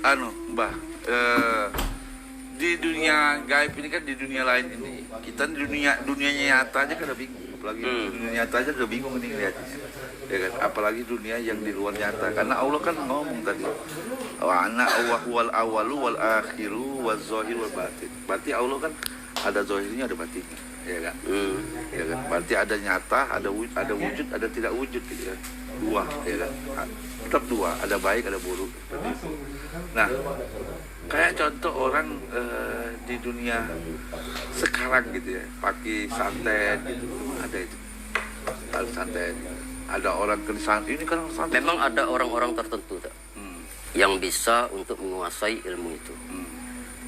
Mbah, di dunia gaib ini kan, di dunia lain ini kita di dunianya nyata aja kan udah bingung, apalagi dunia nyata aja udah bingung ini lihatnya, ya kan, apalagi dunia yang di luar nyata, karena Allah kan ngomong tadi, wa ana wal awalu wal akhiru wal zahir wal batin. Berarti Allah kan ada zahirnya ada batinnya, ya kan, ya kan, berarti ada nyata, ada wujud, ada tidak wujud gitu kan, dua, ya kan, tetap dua, ada baik ada buruk. Nah, kayak contoh orang di dunia sekarang gitu ya, pakai santet gitu, ada itu, ada santet, ada orang kena ini kan santet. Memang ada orang-orang tertentu tak? Yang bisa untuk menguasai ilmu itu.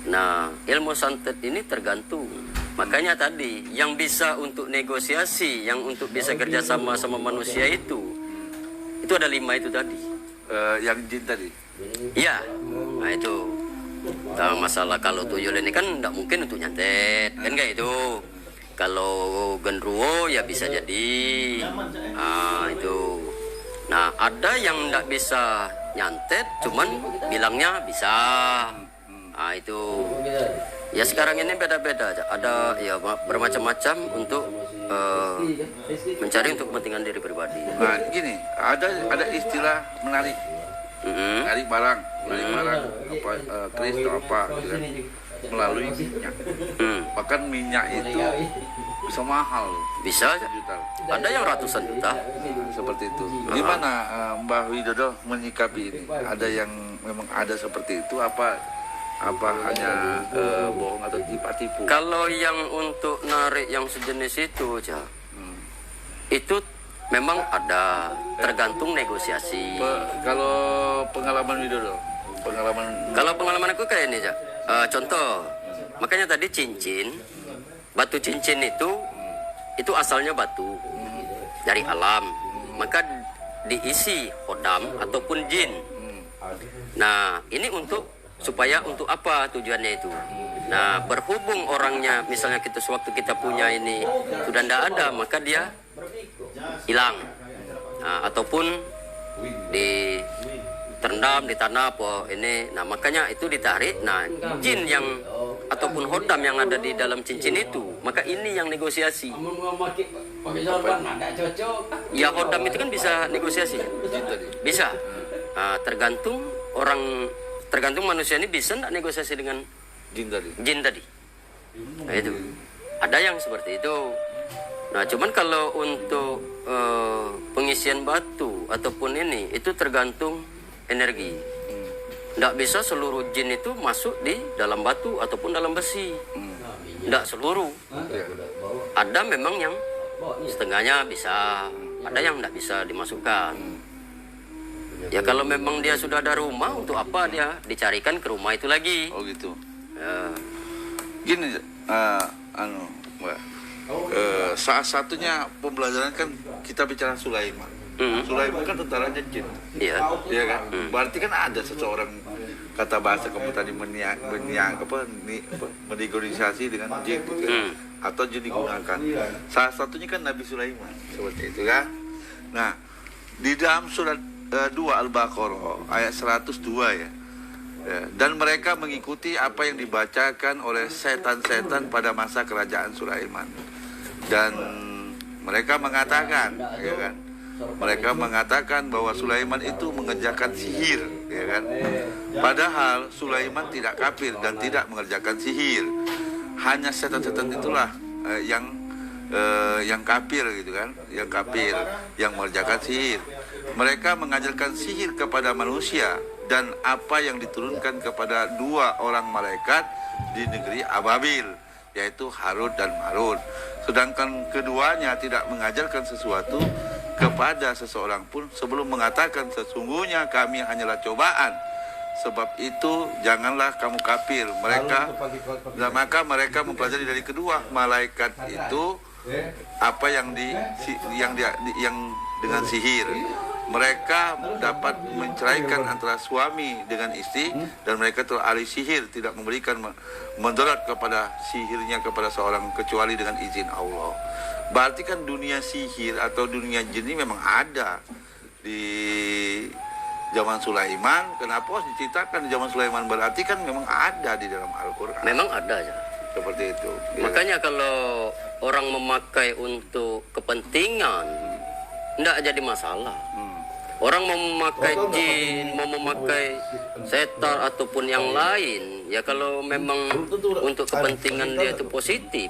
Nah, ilmu santet ini tergantung. Makanya tadi yang bisa untuk negosiasi, yang untuk bisa kerjasama sama manusia itu ada 5 itu tadi. Yang jin tadi. Iya, nah itu. Nah, masalah kalau tuyul ini kan tidak mungkin untuk nyantet, kan kayak itu. Kalau genruwo ya bisa jadi. Nah, itu. Nah, ada yang tidak bisa nyantet, cuman bilangnya bisa. Nah, itu. Ya sekarang ini beda-beda. Ada ya bermacam-macam untuk mencari untuk kepentingan diri pribadi. Nah, gini, ada istilah menarik. Menarik barang apa kris atau apa gitu kan, melalui minyak. Bahkan minyak itu bisa mahal, bisa juta. Ada yang ratusan juta. Seperti itu. Gimana Mbah Widodo menyikapi ini? Ada yang memang ada seperti itu, apa hanya bohong atau tipu? Kalau yang untuk narik yang sejenis itu aja, itu memang ada, tergantung negosiasi. Kalau pengalaman Widodo, kalau pengalaman aku kayak ini aja. Contoh, makanya tadi cincin, batu cincin itu asalnya batu dari alam, maka diisi hodam ataupun jin. Nah, ini supaya untuk apa tujuannya itu? Nah, berhubung orangnya, misalnya sewaktu kita punya ini sudah tidak ada, maka dia hilang. Nah, ataupun terendam di tanah apa ini. Nah, makanya itu ditarik. Nah, jin yang ataupun hodam yang ada di dalam cincin itu, maka ini yang negosiasi. Ya, hodam itu kan bisa negosiasi. Bisa. Nah, tergantung manusia ini bisa tidak negosiasi dengan jin tadi. Nah, itu ada yang seperti itu. Nah, cuman kalau untuk pengisian batu ataupun ini itu tergantung energi. Tidak bisa seluruh jin itu masuk di dalam batu ataupun dalam besi. Tidak seluruh. Ada memang yang setengahnya bisa, ada yang tidak bisa dimasukkan. Ya kalau memang dia sudah ada rumah, untuk apa dia dicarikan ke rumah itu lagi? Oh gitu. Ya. Gini, Mbak. Salah satunya pembelajaran kan kita bicara Sulaiman. Sulaiman kan tentaranya jin. Iya. Iya kan? Berarti kan ada seseorang, kata bahasa kamu tadi, menegosiasi dengan jin gitu kan? Atau jin digunakan. Salah satunya kan Nabi Sulaiman, seperti itu kan? Nah, di dalam surat 2 Al-Baqarah ayat 102 ya. Dan mereka mengikuti apa yang dibacakan oleh setan-setan pada masa kerajaan Sulaiman. Dan mereka mengatakan, ya kan? Mereka mengatakan bahwa Sulaiman itu mengerjakan sihir, ya kan? Padahal Sulaiman tidak kafir dan tidak mengerjakan sihir. Hanya setan-setan itulah yang kafir gitu kan? Yang kafir, yang mengerjakan sihir. Mereka mengajarkan sihir kepada manusia dan apa yang diturunkan kepada 2 orang malaikat di negeri Ababil, yaitu Harut dan Marut. Sedangkan keduanya tidak mengajarkan sesuatu kepada seseorang pun sebelum mengatakan sesungguhnya kami hanyalah cobaan. Sebab itu janganlah kamu kafir. Maka mereka mempelajari dari kedua malaikat itu apa yang dengan sihir. Mereka dapat menceraikan antara suami dengan istri dan mereka teralih sihir, tidak memberikan mudarat kepada sihirnya kepada seorang kecuali dengan izin Allah. Berarti kan dunia sihir atau dunia jin ini memang ada di zaman Sulaiman. Kenapa harus diceritakan zaman Sulaiman? Berarti kan memang ada di dalam Al-Quran. Memang ada ya. Seperti itu. Makanya kalau orang memakai untuk kepentingan, tidak jadi masalah. Orang mau memakai jin, mau memakai setan ataupun yang lain, ya kalau memang untuk kepentingan dia itu positif,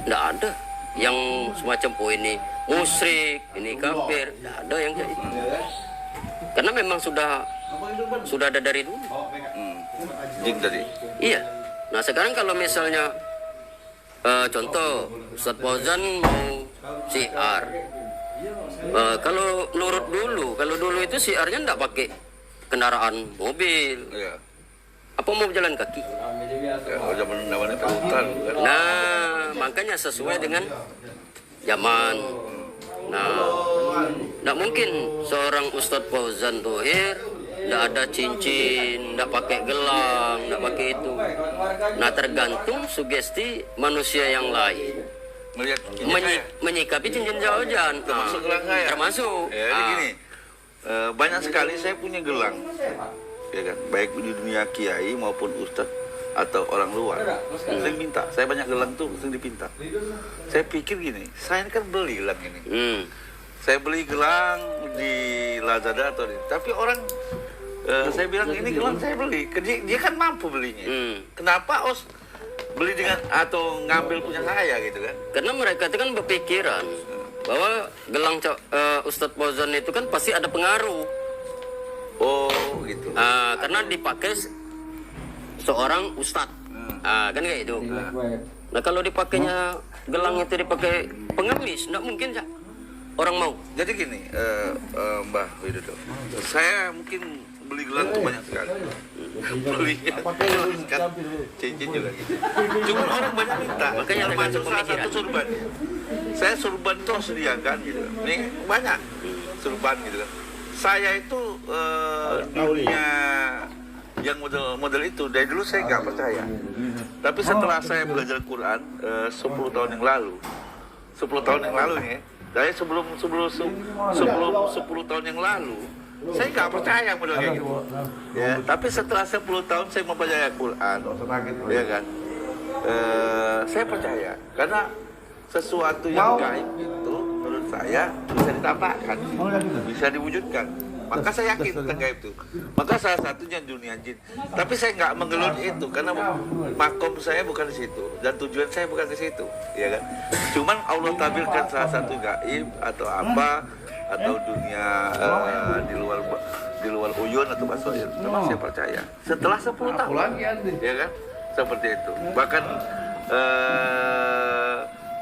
tidak ada yang semacam oh ini musyrik, ini kafir, tidak ada yang kayak itu. Karena memang sudah ada dari dulu. Jin tadi. Iya. Nah sekarang kalau misalnya contoh Ustadz Fauzan mau syiar, kalau dulu itu syiarnya enggak pakai kendaraan mobil, Iya. apa mau jalan kaki. Ya, zaman namanya hutan kan. Nah makanya sesuai dengan zaman. Nah enggak mungkin seorang Ustadz Fauzan Thohir nggak ada cincin, nggak pakai gelang, nggak pakai itu. Nah tergantung sugesti manusia yang lain Melihat saya. menyikapi cincin Fauzan. Termasuk gelang saya. Termasuk. Ya, jadi gini, banyak sekali saya punya gelang, ya kan, baik di dunia kiai maupun ustadz atau orang luar. Sering minta, saya banyak gelang tuh sering dipinta. Saya pikir gini, saya kan beli gelang ini. Saya beli gelang di Lazada tapi orang saya bilang ini gelang saya beli, dia kan mampu belinya. Kenapa beli dengan atau ngambil punya saya gitu kan? Karena mereka itu kan berpikiran bahwa gelang Ustadz Fauzan itu kan pasti ada pengaruh. Oh gitu. Karena dipakai seorang ustadz, kan kayak itu. Nah kalau dipakainya gelang itu dipakai pengemis, nggak mungkin ya orang mau. Jadi gini, Mbah Widodo, saya mungkin beli gelang tuh banyak sekali. Belinya kan cincin juga gitu. Cuma orang banyak minta. Makanya termasuk salah satu surban. Saya surban tuh harus sediakan gitu. Nih banyak surban gitu kan. Saya itu dunia yang model itu dari dulu saya nggak percaya. Tapi setelah saya belajar Quran 10 tahun yang lalu, 10 tahun yang lalu nih, dari sebelum 10 tahun yang lalu, saya nggak percaya model kayak gitu. Ya, tapi setelah 10 tahun saya mempelajari Quran, ya kan, saya percaya karena sesuatu yang gaib itu menurut saya bisa ditampakkan, bisa diwujudkan. Maka saya yakin tentang gaib itu. Maka salah satunya dunia jin. Tapi saya nggak menggelut itu karena makom saya bukan di situ dan tujuan saya bukan ke situ, ya kan. Cuman Allah tabirkan salah satu gaib atau apa atau dunia di luar uyun atau basoir. Memang saya percaya. Setelah 10 tahun, ya kan, seperti itu. Bahkan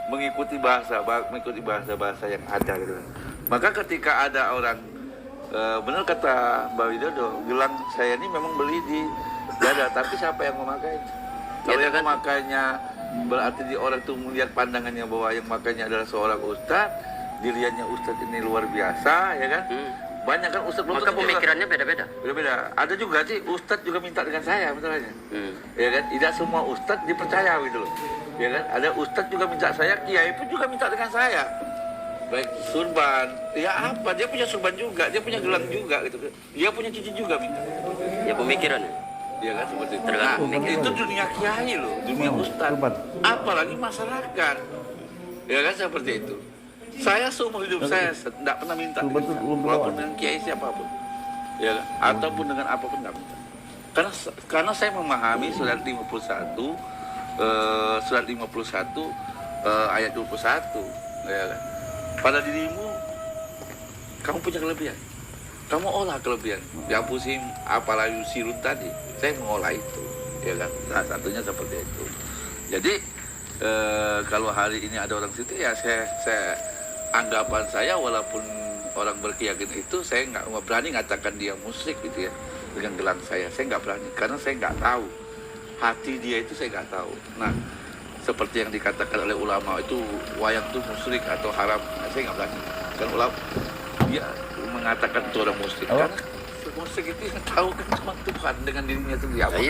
mengikuti bahasa yang ada gitu. Maka ketika ada orang benar kata Mbak Widodo, gelang saya ini memang beli di dada, tapi siapa yang memakai? Kalau yang memakainya berarti di orang itu melihat pandangannya bahwa yang makainya adalah seorang ustadz, dilihatnya ustadz ini luar biasa, ya kan? Banyak kan ustadz belum. Maka pemikirannya beda-beda. Beda-beda. Ada juga sih ustadz juga minta dengan saya, masalahnya. Ya kan? Tidak semua ustadz dipercaya gitu loh. Ya kan? Ada ustadz juga minta saya, kiai pun juga minta dengan saya. Baik surban, ya apa? Dia punya surban juga, dia punya gelang juga gitu. Dia punya cincin juga minta. Ya pemikirannya. Ya kan seperti itu. Tergantung Nah, itu dunia kiai loh, dunia ustadz. Apalagi masyarakat. Ya kan seperti itu. Saya seumur hidup saya tidak pernah minta walaupun dengan kiai siapapun, ya kan? Ataupun dengan apapun tidak minta. Karena saya memahami surat 51 ayat 21, ya kan? Pada dirimu kamu punya kelebihan, kamu olah kelebihan. Yang pusing apalagi sirut tadi, saya mengolah itu, ya kan? Nah, satunya seperti itu. Jadi kalau hari ini ada orang situ, ya saya anggapan saya walaupun orang berkeyakinan itu, saya nggak berani ngatakan dia musyrik gitu ya dengan gelang saya nggak berani karena saya nggak tahu hati dia itu, saya nggak tahu. Nah, seperti yang dikatakan oleh ulama itu wayang itu musyrik atau haram, nah, saya nggak berani. Kan ulama dia mengatakan itu orang musyrik karena musyrik itu yang tahu kan cuma Tuhan dengan dirinya sendiri. Apa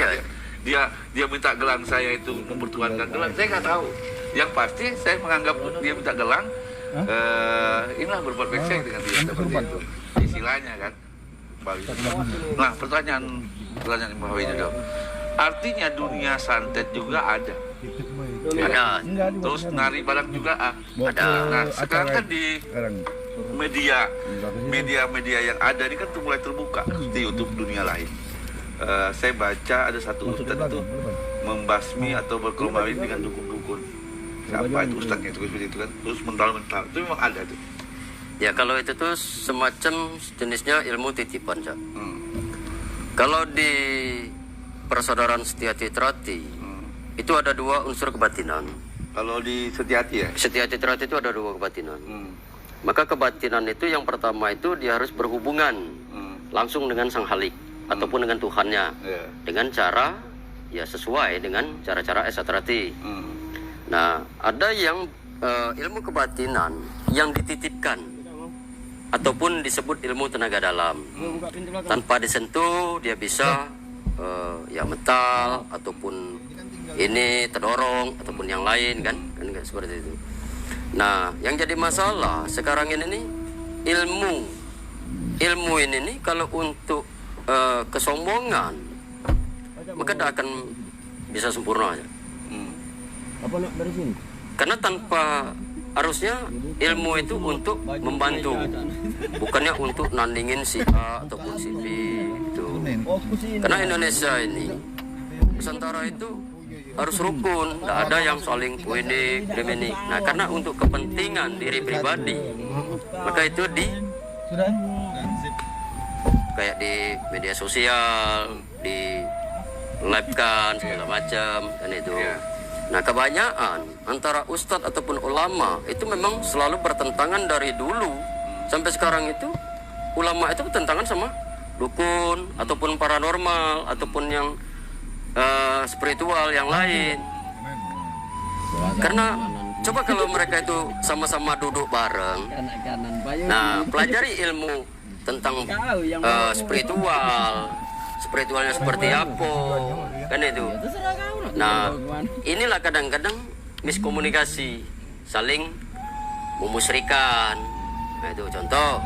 dia minta gelang saya itu mempertuhankan gelang, saya nggak tahu. Yang pasti saya menganggap dia minta gelang, inilah berbuat baik saya dengan dia seperti itu istilahnya kan. kembali. Nah, pertanyaan yang bawah ini dong. Artinya dunia santet juga ada. Ada. Terus nari barang juga ada. Nah, sekarang kan di media yang ada ini kan tuh mulai terbuka di YouTube dunia lain. Saya baca ada satu ustaz itu membasmi atau berkelomawin dengan dukun-dukun. Siapa itu ustaznya itu seperti itu kan? Terus mental-mental itu memang ada tuh. Ya kalau itu tuh semacam jenisnya ilmu titipan, Cak. Kalau di persaudaraan Setiati Trati itu ada 2 unsur kebatinan. Kalau di Setiati ya? Setiati Trati itu ada 2 kebatinan. Maka kebatinan itu yang pertama itu dia harus berhubungan langsung dengan Sang Halik ataupun dengan Tuhannya dengan cara ya sesuai dengan cara-cara esatrati. Nah, ada yang ilmu kebatinan yang dititipkan ataupun disebut ilmu tenaga dalam. Tanpa disentuh dia bisa ya mental ataupun ini terdorong ataupun yang lain kan seperti itu. Nah, yang jadi masalah sekarang ini nih ilmu ini nih kalau untuk kesombongan maka tidak akan bisa sempurna aja. Karena tanpa harusnya ilmu itu untuk membantu, bukannya untuk nandingin si A ataupun si B itu. Karena Indonesia ini Nusantara itu harus rukun, tidak ada yang saling puinik, ini. Nah, karena untuk kepentingan diri pribadi, maka itu kayak di media sosial, di live kan segala macam dan itu. Nah, kebanyakan antara ustadz ataupun ulama itu memang selalu bertentangan dari dulu sampai sekarang itu. Ulama itu bertentangan sama dukun ataupun paranormal ataupun yang spiritual yang lain. Karena coba kalau mereka itu sama-sama duduk bareng, nah pelajari ilmu tentang spiritualnya seperti apa kan itu. Nah, inilah kadang-kadang miskomunikasi, saling memusrikan. Nah, itu contoh.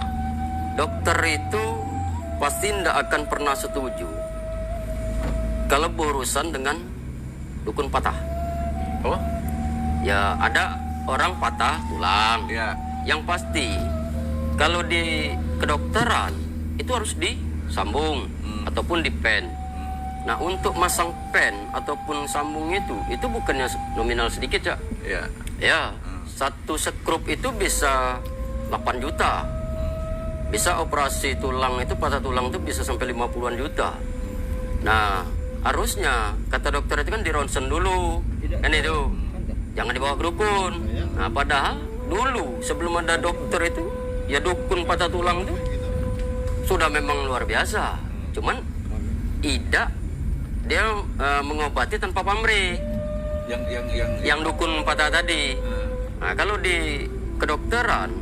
Dokter itu pasti tidak akan pernah setuju kalau berurusan dengan dukun patah. Oh? Ya, ada orang patah tulang. Ya. Yang pasti kalau di kedokteran itu harus disambung ataupun dipen. Nah, untuk masang pen ataupun sambung itu bukannya nominal sedikit, Cak. Ya. Ya, satu skrup itu bisa 8 juta. Bisa operasi tulang itu, patah tulang itu bisa sampai 50-an juta. Nah, harusnya kata dokter itu kan di ronsen dulu. Kan itu. Jangan dibawa ke dukun. Nah, padahal dulu sebelum ada dokter itu, ya dukun patah tulang itu sudah memang luar biasa. Cuman tidak dia mengobati tanpa pamrih. Yang dukun patah tadi. Nah, kalau di kedokteran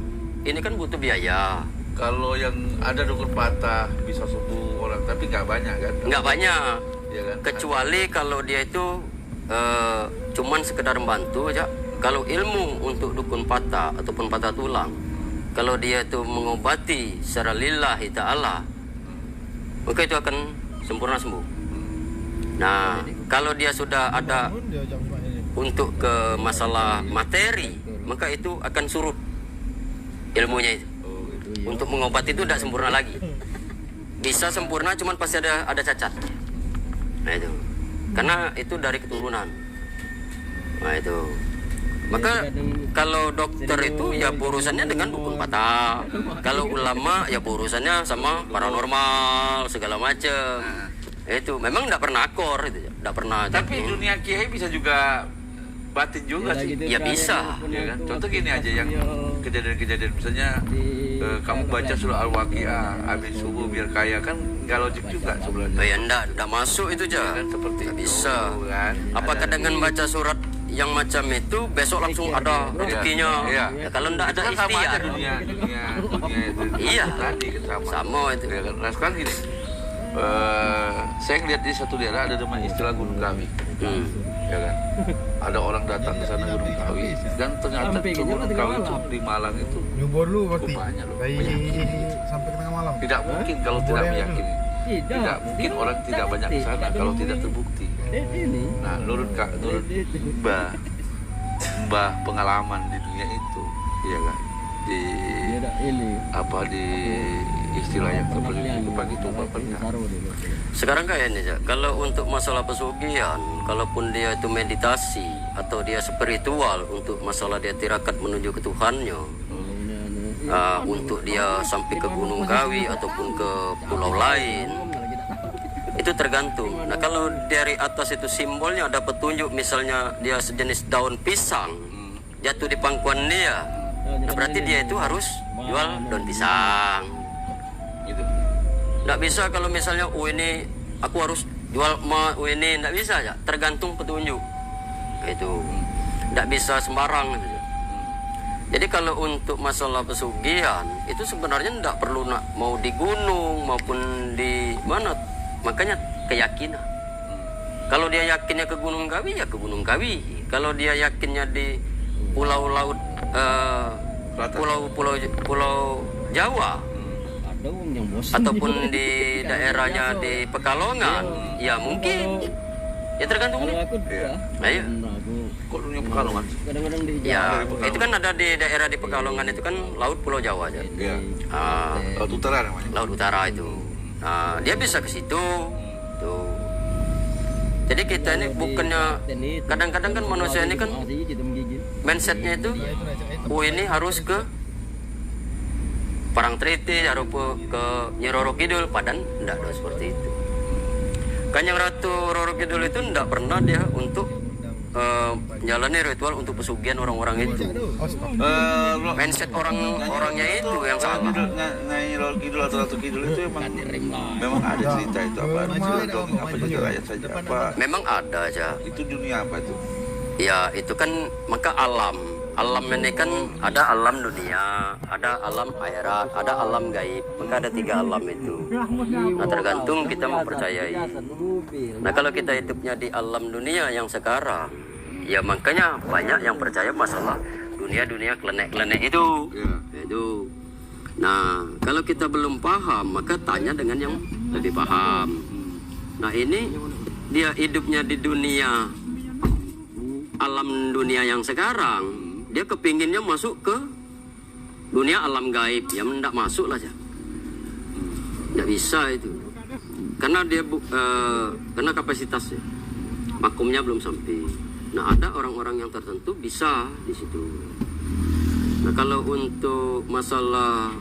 ini kan butuh biaya. Kalau yang ada dukun patah bisa sembuh orang, tapi nggak banyak kan? Nggak banyak. Ya kan? Kecuali kalau dia itu cuman sekedar membantu aja. Kalau ilmu untuk dukun patah ataupun patah tulang, kalau dia itu mengobati secara lillahi ta'ala, maka itu akan sempurna sembuh. Nah, kalau dia sudah ada untuk ke masalah materi, maka itu akan surut ilmunya itu. Untuk mengobati itu tidak sempurna lagi. Bisa sempurna, cuman pasti ada cacat. Nah itu, karena itu dari keturunan. Nah itu. Maka kalau dokter itu ya berurusannya dengan dukun patah. Kalau ulama ya berurusannya sama paranormal segala macam. Itu memang tidak pernah akor itu, tidak pernah. Tapi dunia kiai bisa juga batin juga sih. Ya bisa. Ya kan? Contoh gini aja yang kejadian-kejadian misalnya kamu baca surah Al-Waqiah habis subuh biar kaya, kan nggak logik juga sebenarnya. Ya enggak masuk itu aja. Kan seperti Nggak itu, bisa. Kan? Apakah dengan baca surat yang macam itu besok langsung ada rezekinya? Iya. Ya, kalau enggak ada Kan sama aja ikhtiar. dunia itu. Iya. Tadi kan Sama itu. Ya kan? Nah sekarang gini, saya ngeliat di satu daerah ada namanya istilah Gunung Kawi. Ya kan? Ada orang datang ke sana Gunung Kawi, dan ternyata ke Gunung Kawi itu di Malang itu Nyubur lu berarti. banyak loh. Dari Banyak. sampai ke tengah malam. Tidak mungkin kalau tidak meyakini. Tidak mungkin orang tidak banyak ke sana kalau tidak terbukti. Nah, menurut Mbah pengalaman di dunia itu, iya kan? Di istilah yang seperti itu pagi itu pernah. Sekarang kayak ini ya, kalau untuk masalah pesugihan, kalaupun dia itu meditasi atau dia spiritual untuk masalah dia tirakat menuju ke Tuhannya, untuk dia sampai ke Gunung Kawi ataupun ke pulau lain, itu tergantung. Nah, kalau dari atas itu simbolnya ada petunjuk, misalnya dia sejenis daun pisang jatuh di pangkuan dia, nah berarti dia itu harus jual daun pisang Gitu. nggak bisa kalau misalnya ini aku harus jual emas, ini nggak bisa ya, tergantung petunjuk. Itu nggak bisa sembarang gitu. Jadi kalau untuk masalah pesugihan itu sebenarnya nggak perlu mau di gunung maupun di mana, makanya keyakinan. Kalau dia yakinnya ke Gunung Kawi ya ke Gunung Kawi. Kalau dia yakinnya di pulau laut pulau Jawa ataupun di daerahnya di Pekalongan, ya mungkin ya tergantung nih. Ayo. Kok dunia Pekalongan? Ya, itu kan ada di daerah di Pekalongan itu kan laut Pulau Jawa aja. Iya. Laut Utara namanya. Laut Utara itu. Nah, dia bisa ke situ. Tuh. Jadi kita ini bukannya, kadang-kadang kan manusia ini kan mindsetnya itu, ini harus ke Parangtritis, harus ke Nyi Roro Kidul, padahal enggak ada seperti itu. Kanjeng Ratu Roro Kidul itu enggak pernah dia untuk menjalani ritual untuk pesugihan orang-orang itu. Mindset orangnya itu yang salah. Nyai Roro Kidul atau Ratu Kidul itu memang ada cerita itu apa? Apa juga rakyat saja apa? Memang ada aja. Itu dunia apa itu? Ya itu kan maka alam. Alam ini kan ada alam dunia, ada alam akhirat, ada alam gaib. Maka ada 3 alam itu. Nah tergantung kita mempercayai. Nah kalau kita hidupnya di alam dunia yang sekarang, ya makanya banyak yang percaya masalah dunia klenek-klenek itu. Itu. Nah kalau kita belum paham, maka tanya dengan yang lebih paham. Nah ini dia hidupnya di dunia alam dunia yang sekarang. Dia kepinginnya masuk ke dunia alam gaib, ya mendak masuk lah ya, nggak bisa itu, karena dia karena kapasitasnya, makumnya belum sampai. Nah ada orang-orang yang tertentu bisa di situ. Nah kalau untuk masalah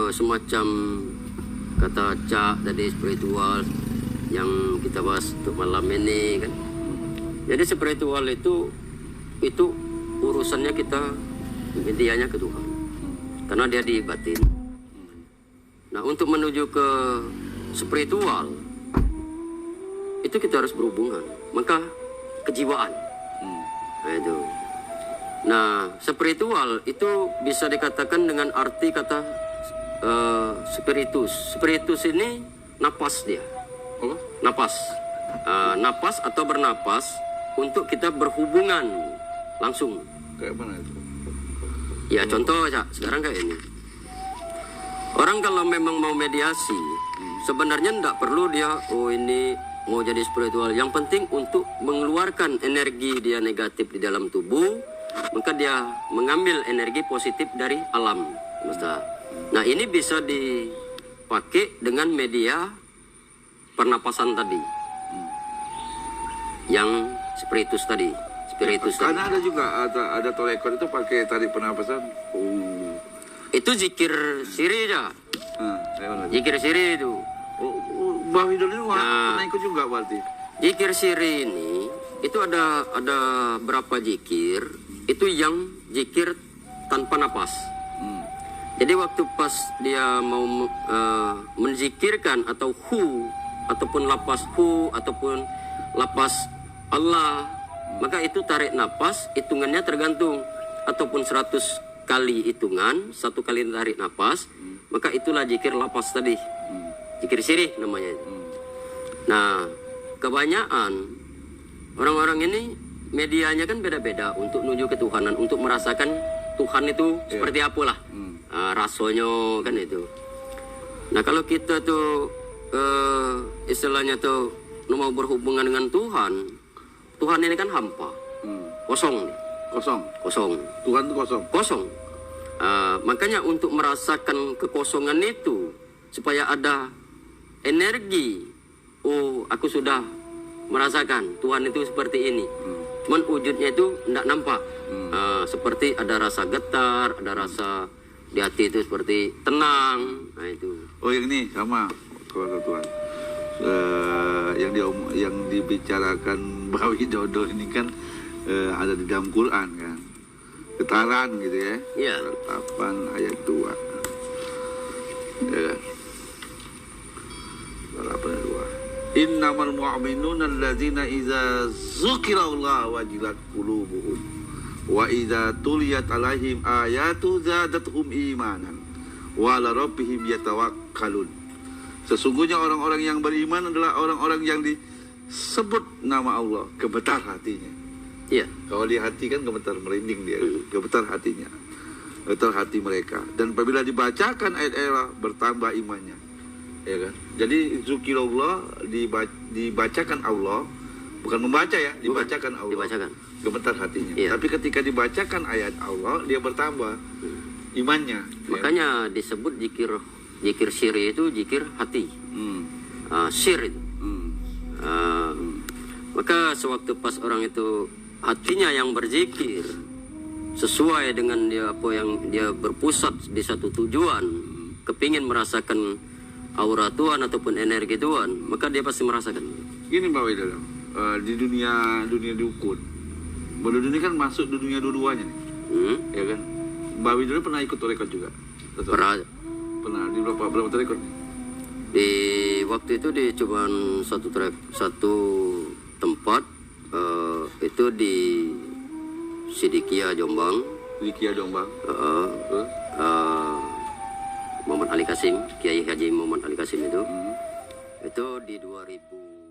semacam kata Cak tadi spiritual yang kita bahas untuk malam ini kan, jadi spiritual itu urusannya kita medianya ke Tuhan, karena dia di batin. Nah untuk menuju ke spiritual itu kita harus berhubungan, maka kejiwaan. Nah itu. Nah spiritual itu bisa dikatakan dengan arti kata spiritus. Spiritus ini napas dia, napas, napas atau bernapas untuk kita berhubungan langsung. Kayak mana itu? Ya contoh ya, sekarang kayak ini. Orang kalau memang mau mediasi, sebenarnya enggak perlu dia ini mau jadi spiritual. Yang penting untuk mengeluarkan energi dia negatif di dalam tubuh, maka dia mengambil energi positif dari alam semesta. Nah ini bisa dipakai dengan media pernapasan tadi, yang spiritus tadi. Karena ada juga ada tolekor itu pakai tarik pernapasan. Itu zikir siri ya. Zikir siri itu. Mbah Widul itu pernah ikut juga berarti. Zikir siri ini itu ada berapa zikir? Itu yang zikir tanpa napas. Jadi waktu pas dia mau menzikirkan atau ataupun lapas ataupun lapas Allah, maka itu tarik napas, hitungannya tergantung, ataupun 100 kali hitungan, 1 kali tarik napas, maka itulah zikir lapas tadi, zikir sirih namanya. Nah kebanyakan orang-orang ini medianya kan beda-beda untuk menuju ketuhanan, untuk merasakan Tuhan itu seperti apalah rasanya kan itu. Nah kalau kita tuh istilahnya tuh mau berhubungan dengan Tuhan, Tuhan ini kan hampa, kosong, Kosong. Tuhan itu kosong. kosong. Makanya untuk merasakan kekosongan itu supaya ada energi. Oh, aku sudah merasakan Tuhan itu seperti ini. Cuman wujudnya itu tidak nampak. Seperti ada rasa getar, ada rasa di hati itu seperti tenang. Nah itu. Oh yang ini sama keluarga Tuhan. Yang dibicarakan Bawi Dodo ini kan ada di dalam Quran kan. Getaran gitu ya. Iya. 8 ayat 2. Ya kan? 8 ayat 2. Innamal mu'minuna alladzina idza dzukirallahu wajilat qulubuhum wa idza tuliyat alaihim ayatu zadatuhum imanan wa ala rabbihim yatawakkalun. Sesungguhnya orang-orang yang beriman adalah orang-orang yang disebut nama Allah, gemetar hatinya. Iya. Kalau di hati kan gemetar, merinding dia, gemetar hatinya, gemetar hati mereka. Dan apabila dibacakan ayat-ayat Allah, bertambah imannya, ya kan? Jadi zikirullah dibacakan Allah, bukan membaca ya, dibacakan Allah, Dibacakan. gemetar hatinya. Iya. Tapi ketika dibacakan ayat Allah, dia bertambah imannya. Makanya disebut zikir syiri itu zikir hati. Syir itu. Maka sewaktu pas orang itu hatinya yang berzikir sesuai dengan dia apa yang dia berpusat di satu tujuan, kepingin merasakan aura Tuhan ataupun energi Tuhan, maka dia pasti merasakan. Gini Mbak Widodo, di dunia dukun, Mbak Widodo ini kan masuk di dunia dua-duanya nih, ya kan? Mbak Widodo pernah ikut rekod juga? Pernah di berapa rekod nih? Di waktu itu di cobaan satu tempat itu di Sidikia Jombang. Sidikia Jombang. Muhammad Ali Kasim, Kiai Haji Muhammad Ali Kasim itu di 2000